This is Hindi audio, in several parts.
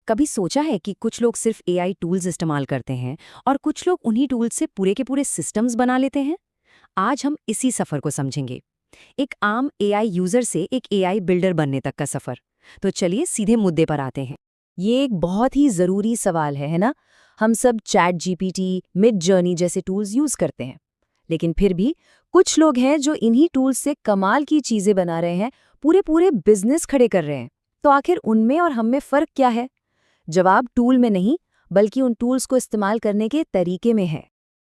कभी सोचा है कि कुछ लोग सिर्फ एआई टूल्स इस्तेमाल करते हैं और कुछ लोग उन्हीं टूल्स से पूरे के पूरे सिस्टम्स बना लेते हैं? आज हम इसी सफर को समझेंगे। एक आम एआई यूजर से एक एआई बिल्डर बनने तक का सफर। तो चलिए सीधे मुद्दे पर आते हैं। ये एक बहुत ही जरूरी सवाल है ना? हम सब चैट जीपीटी, मिड जर्नी जैसे टूल्स यूज करते हैं, लेकिन फिर भी कुछ लोग हैं जो इन्हीं टूल्स से कमाल की चीजें बना रहे हैं, पूरे पूरे बिजनेस खड़े कर रहे हैं। तो आखिर उनमें और हम में फर्क क्या है? जवाब टूल में नहीं, बल्कि उन टूल्स को इस्तेमाल करने के तरीके में है।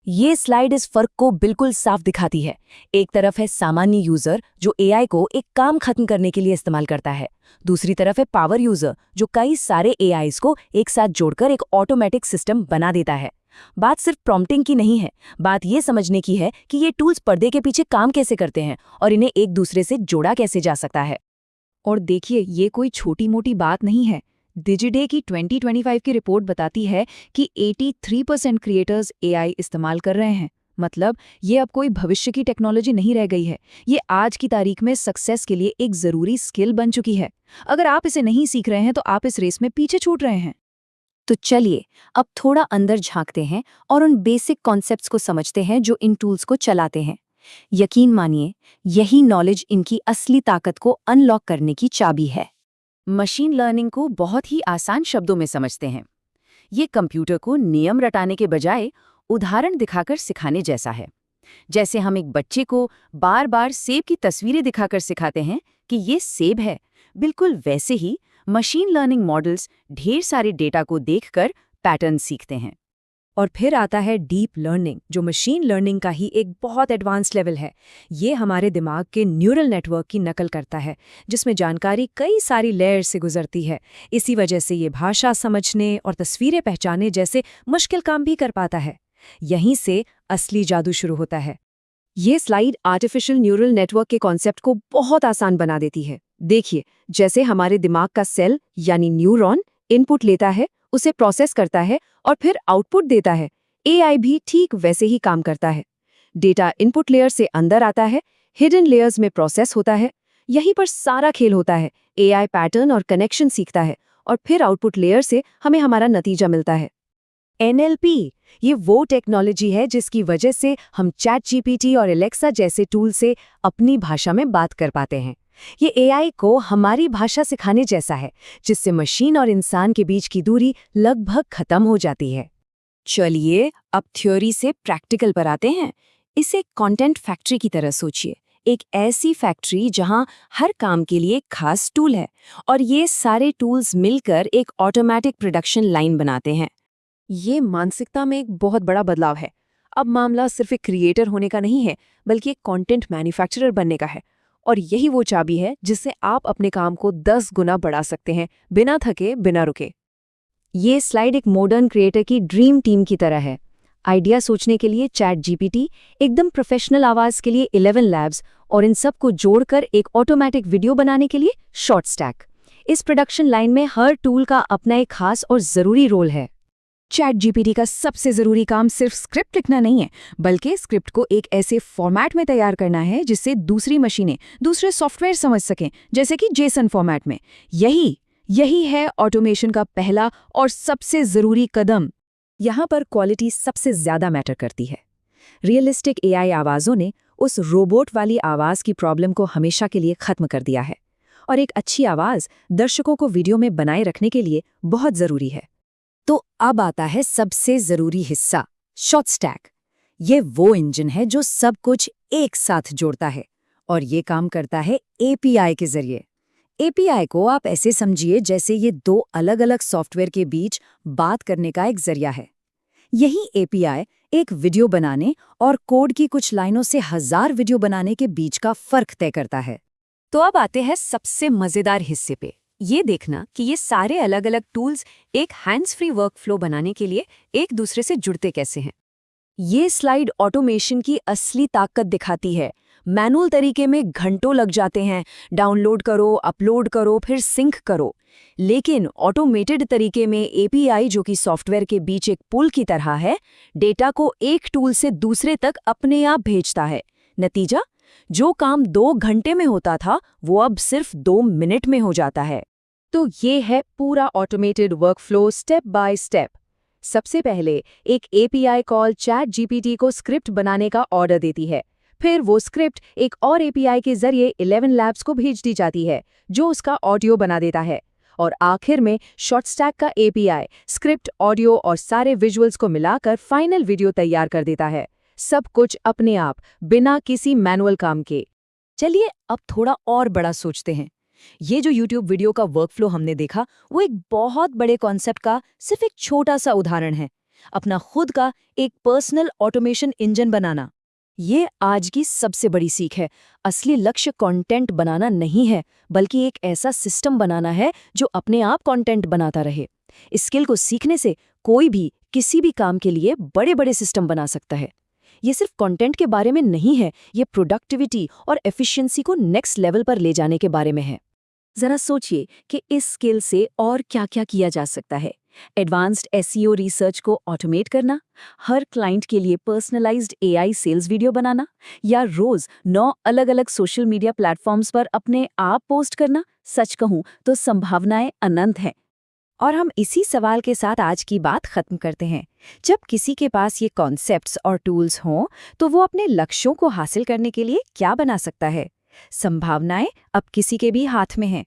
ये स्लाइड इस फर्क को बिल्कुल साफ दिखाती है। एक तरफ है सामान्य यूजर जो एआई को एक काम खत्म करने के लिए इस्तेमाल करता है। दूसरी तरफ है पावर यूजर जो कई सारे एआईज को एक साथ जोड़कर एक ऑटोमेटिक सिस्टम बना देता है। बात सिर्फ प्रॉम्प्टिंग की नहीं है, बात ये समझने की है कि ये टूल्स पर्दे के पीछे काम कैसे करते हैं और इन्हें एक दूसरे से जोड़ा कैसे जा सकता है। और देखिए, ये कोई छोटी मोटी बात नहीं है। डिजिडे की 2025 की रिपोर्ट बताती है कि 83% क्रिएटर्स एआई इस्तेमाल कर रहे हैं। मतलब ये अब कोई भविष्य की टेक्नोलॉजी नहीं रह गई है, ये आज की तारीख में सक्सेस के लिए एक ज़रूरी स्किल बन चुकी है। अगर आप इसे नहीं सीख रहे हैं तो आप इस रेस में पीछे छूट रहे हैं। तो चलिए अब थोड़ा अंदर झांकते हैं और उन बेसिक कॉन्सेप्ट्स को समझते हैं जो इन टूल्स को चलाते हैं। यकीन मानिए, यही नॉलेज इनकी असली ताकत को अनलॉक करने की चाबी है। मशीन लर्निंग को बहुत ही आसान शब्दों में समझते हैं। ये कंप्यूटर को नियम रटाने के बजाय उदाहरण दिखाकर सिखाने जैसा है। जैसे हम एक बच्चे को बार बार सेब की तस्वीरें दिखाकर सिखाते हैं कि ये सेब है, बिल्कुल वैसे ही मशीन लर्निंग मॉडल्स ढेर सारे डेटा को देखकर पैटर्न सीखते हैं। और फिर आता है डीप लर्निंग, जो मशीन लर्निंग का ही एक बहुत एडवांस लेवल है। ये हमारे दिमाग के न्यूरल नेटवर्क की नकल करता है, जिसमें जानकारी कई सारी लेयर से गुजरती है। इसी वजह से ये भाषा समझने और तस्वीरें पहचानने जैसे मुश्किल काम भी कर पाता है। यहीं से असली जादू शुरू होता है। ये स्लाइड आर्टिफिशियल न्यूरल नेटवर्क के कॉन्सेप्ट को बहुत आसान बना देती है। देखिए, जैसे हमारे दिमाग का सेल यानी न्यूरॉन इनपुट लेता है, उसे प्रोसेस करता है और फिर आउटपुट देता है, एआई भी ठीक वैसे ही काम करता है। डेटा इनपुट लेयर से अंदर आता है, हिडन लेयर्स में प्रोसेस होता है। यहीं पर सारा खेल होता है। एआई पैटर्न और कनेक्शन सीखता है और फिर आउटपुट लेयर से हमें हमारा नतीजा मिलता है। एनएलपी, ये वो टेक्नोलॉजी है जिसकी वजह से हम चैट जीपीटी और एलेक्सा जैसे टूल से अपनी भाषा में बात कर पाते हैं। ये एआई को हमारी भाषा सिखाने जैसा है, जिससे मशीन और इंसान के बीच की दूरी लगभग खत्म हो जाती है। चलिए अब थ्योरी से प्रैक्टिकल पर आते हैं। इसे कंटेंट फैक्ट्री की तरह सोचिए, एक ऐसी फैक्ट्री जहां हर काम के लिए एक खास टूल है और ये सारे टूल्स मिलकर एक ऑटोमेटिक प्रोडक्शन लाइन बनाते हैं। ये मानसिकता में एक बहुत बड़ा बदलाव है। अब मामला सिर्फ एक क्रिएटर होने का नहीं है, बल्कि एक कंटेंट मैन्युफैक्चरर बनने का है। और यही वो चाबी है जिससे आप अपने काम को 10 गुना बढ़ा सकते हैं, बिना थके, बिना रुके। ये स्लाइड एक मॉडर्न क्रिएटर की ड्रीम टीम की तरह है। आइडिया सोचने के लिए चैट जीपीटी, एकदम प्रोफेशनल आवाज के लिए 11 लैब्स और इन सब को जोड़कर एक ऑटोमेटिक वीडियो बनाने के लिए शॉर्ट स्टैक। इस प्रोडक्शन लाइन में हर टूल का अपना एक खास और ज़रूरी रोल है। चैट जीपीटी का सबसे ज़रूरी काम सिर्फ स्क्रिप्ट लिखना नहीं है, बल्कि स्क्रिप्ट को एक ऐसे फॉर्मेट में तैयार करना है जिससे दूसरी मशीनें, दूसरे सॉफ्टवेयर समझ सकें, जैसे कि जेसन फॉर्मेट में। यही है ऑटोमेशन का पहला और सबसे ज़रूरी कदम। यहाँ पर क्वालिटी सबसे ज़्यादा मैटर करती है। रियलिस्टिक एआई आवाज़ों ने उस रोबोट वाली आवाज़ की प्रॉब्लम को हमेशा के लिए ख़त्म कर दिया है। और एक अच्छी आवाज़ दर्शकों को वीडियो में बनाए रखने के लिए बहुत ज़रूरी है। तो अब आता है सबसे जरूरी हिस्सा, शॉर्ट स्टैक। ये वो इंजन है जो सब कुछ एक साथ जोड़ता है और ये काम करता है एपीआई के जरिए। एपीआई को आप ऐसे समझिए जैसे ये दो अलग अलग सॉफ्टवेयर के बीच बात करने का एक जरिया है। यही एपीआई एक वीडियो बनाने और कोड की कुछ लाइनों से 1000 वीडियो बनाने के बीच का फर्क तय करता है। तो अब आते हैं सबसे मजेदार हिस्से पे। ये देखना कि ये सारे अलग अलग टूल्स एक हैंड्स फ्री वर्कफ्लो बनाने के लिए एक दूसरे से जुड़ते कैसे हैं। ये स्लाइड ऑटोमेशन की असली ताकत दिखाती है। मैनुअल तरीके में घंटों लग जाते हैं, डाउनलोड करो, अपलोड करो, फिर सिंक करो। लेकिन ऑटोमेटेड तरीके में एपीआई, जो कि सॉफ्टवेयर के बीच एक पुल की तरह है, डेटा को एक टूल से दूसरे तक अपने आप भेजता है। नतीजा, जो काम 2 घंटे में होता था वो अब सिर्फ 2 मिनट में हो जाता है। तो ये है पूरा automated workflow step by step. सबसे पहले एक एपीआई कॉल चैट जीपीटी को स्क्रिप्ट बनाने का ऑर्डर देती है। फिर वो स्क्रिप्ट एक और एपीआई के जरिए 11 लैब्स को भेज दी जाती है, जो उसका ऑडियो बना देता है। और आखिर में शॉर्टस्टैक का एपीआई स्क्रिप्ट, ऑडियो और सारे विजुअल्स को मिलाकर फाइनल वीडियो तैयार कर देता है। सब कुछ अपने आप, बिना किसी मैनुअल काम के। चलिए अब थोड़ा और बड़ा सोचते हैं। ये जो YouTube वीडियो का वर्कफ्लो हमने देखा, वो एक बहुत बड़े कॉन्सेप्ट का सिर्फ एक छोटा सा उदाहरण है। अपना खुद का एक पर्सनल ऑटोमेशन इंजन बनाना, ये आज की सबसे बड़ी सीख है। असली लक्ष्य कंटेंट बनाना नहीं है, बल्कि एक ऐसा सिस्टम बनाना है जो अपने आप कंटेंट बनाता रहे। इस स्किल को सीखने से कोई भी किसी भी काम के लिए बड़े बड़े सिस्टम बना सकता है। ये सिर्फ कंटेंट के बारे में नहीं है, ये प्रोडक्टिविटी और एफिशिएंसी को नेक्स्ट लेवल पर ले जाने के बारे में है। जरा सोचिए कि इस स्किल से और क्या-क्या किया जा सकता है। एडवांस्ड एसईओ रिसर्च को ऑटोमेट करना, हर क्लाइंट के लिए पर्सनलाइज्ड एआई सेल्स वीडियो बनाना, या रोज 9 अलग-अलग सोशल मीडिया प्लेटफॉर्म्स पर अपने आप पोस्ट करना। सच कहूं तो संभावनाएं अनंत हैं। और हम इसी सवाल के साथ आज की बात खत्म करते हैं। जब किसी के पास ये कॉन्सेप्ट्स और टूल्स हों, तो वो अपने लक्ष्यों को हासिल करने के लिए क्या बना सकता है? संभावनाएं अब किसी के भी हाथ में हैं।